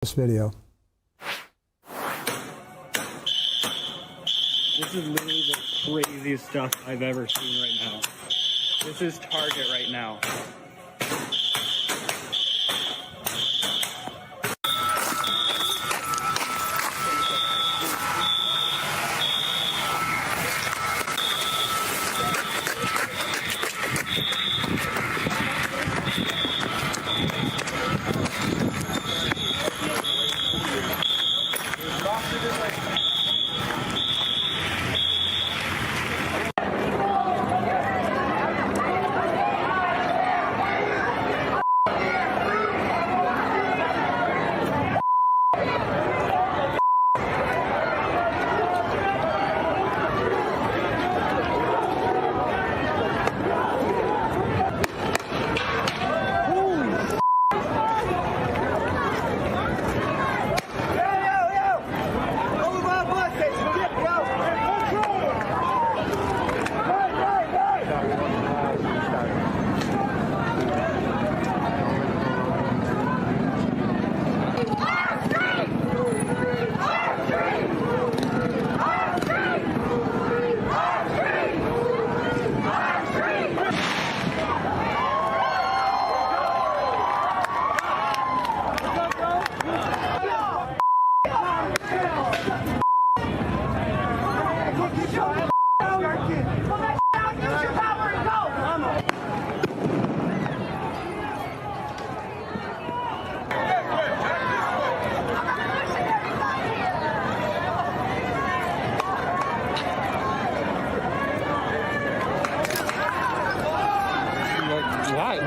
this video. This is literally the craziest stuff I've ever seen right now. This is Target right now.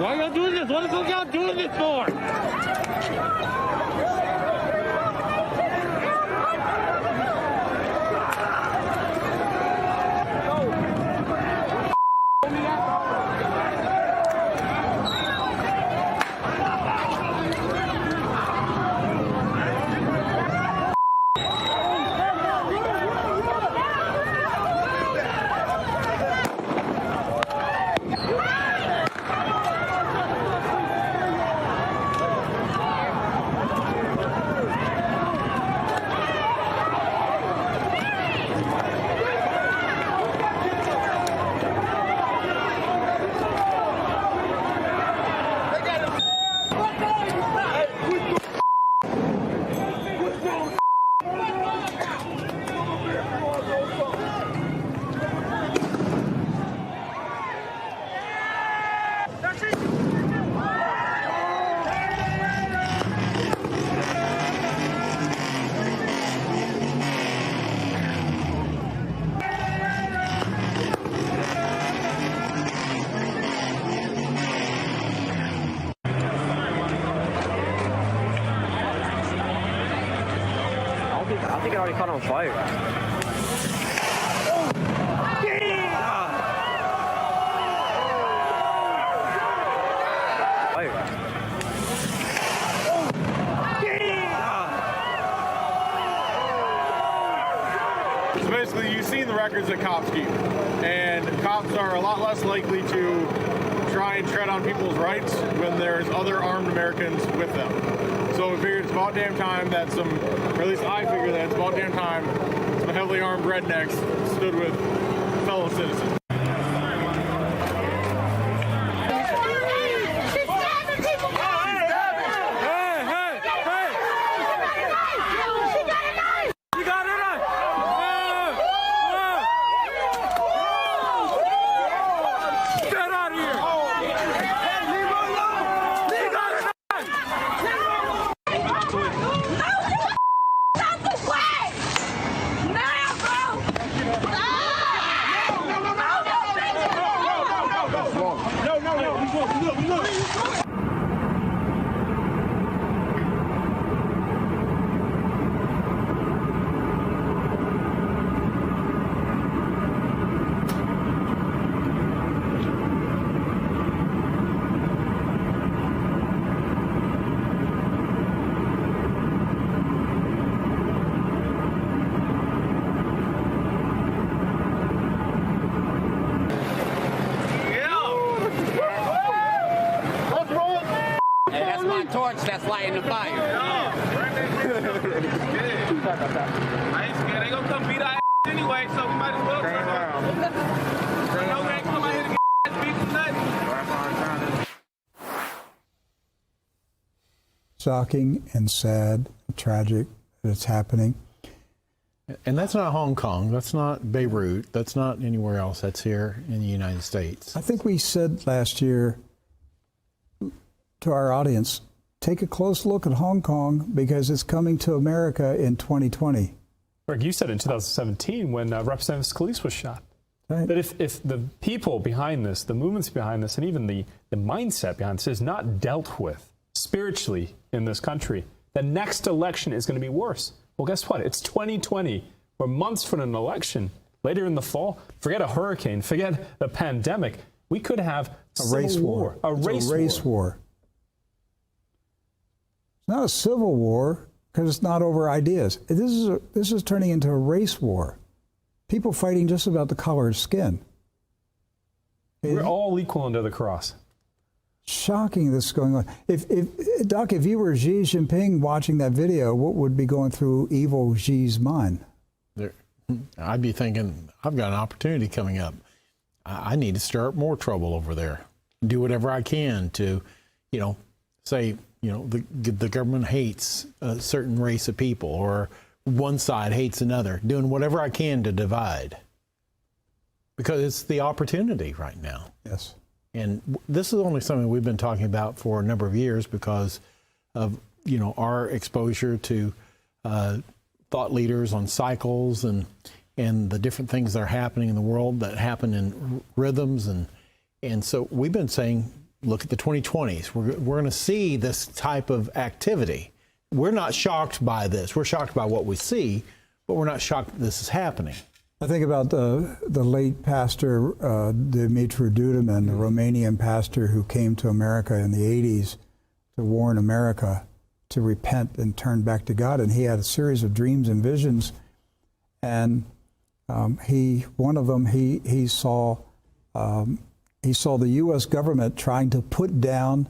Why are y'all doing this? What are y'all doing this for? I think it already caught on fire. So basically, you've seen the records that cops keep, and cops are a lot less likely to try and tread on people's rights when there's other armed Americans with them. So we figured it's about damn time that some, or at least I figure that it's about damn time some heavily armed rednecks stood with fellow citizens. torch that's lighting the fire. Sorry about that. I ain't scared. They gonna come beat our ass anyway, so we might as well turn around. I know they ain't come out here to get ass beat for nothing. Shocking and sad, tragic that it's happening. And that's not Hong Kong. That's not Beirut. That's not anywhere else. That's here in the United States. I think we said last year to our audience, take a close look at Hong Kong because it's coming to America in 2020. Rick, you said in 2017 when Representative Scalise was shot. Right. That if the people behind this, the movements behind this, and even the mindset behind this is not dealt with spiritually in this country, the next election is going to be worse. Well, guess what? It's 2020. We're months from an election. Later in the fall, forget a hurricane, forget a pandemic. We could have a race war. A race war. It's not a civil war because it's not over ideas. This is turning into a race war. People fighting just about the color of skin. We're all equal under the cross. Shocking this is going on. Doc, if you were Xi Jinping watching that video, what would be going through evil Xi's mind? I'd be thinking, I've got an opportunity coming up. I need to stir up more trouble over there. Do whatever I can to, say, the government hates a certain race of people or one side hates another. Doing whatever I can to divide. Because it's the opportunity right now. Yes. And this is only something we've been talking about for a number of years because of, our exposure to thought leaders on cycles and the different things that are happening in the world that happen in rhythms. And so we've been saying, look at the 2020s. We're going to see this type of activity. We're not shocked by this. We're shocked by what we see, but we're not shocked that this is happening. I think about the late pastor Dumitru Duduman, the Romanian pastor who came to America in the 80s to warn America to repent and turn back to God. And he had a series of dreams and visions. And one of them, he saw the U.S. government trying to put down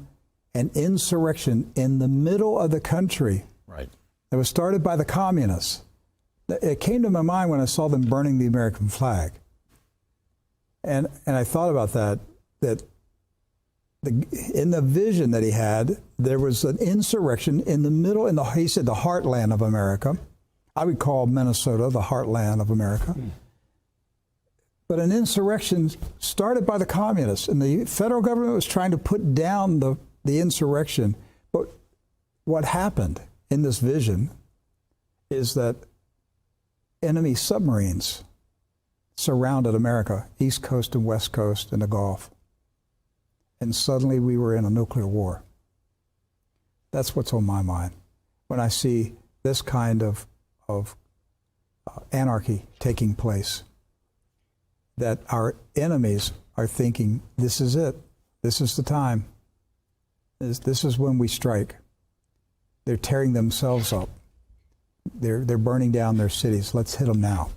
an insurrection in the middle of the country. Right. It was started by the communists. It came to my mind when I saw them burning the American flag. And I thought about that in the vision that he had, there was an insurrection in the middle, he said the heartland of America. I would call Minnesota the heartland of America. But an insurrection started by the communists, and the federal government was trying to put down the insurrection. But what happened in this vision is that enemy submarines surrounded America, East Coast and West Coast and the Gulf. And suddenly we were in a nuclear war. That's what's on my mind when I see this kind of anarchy taking place, that our enemies are thinking, this is it. This is the time. This is when we strike. They're tearing themselves up. They're burning down their cities. Let's hit them now.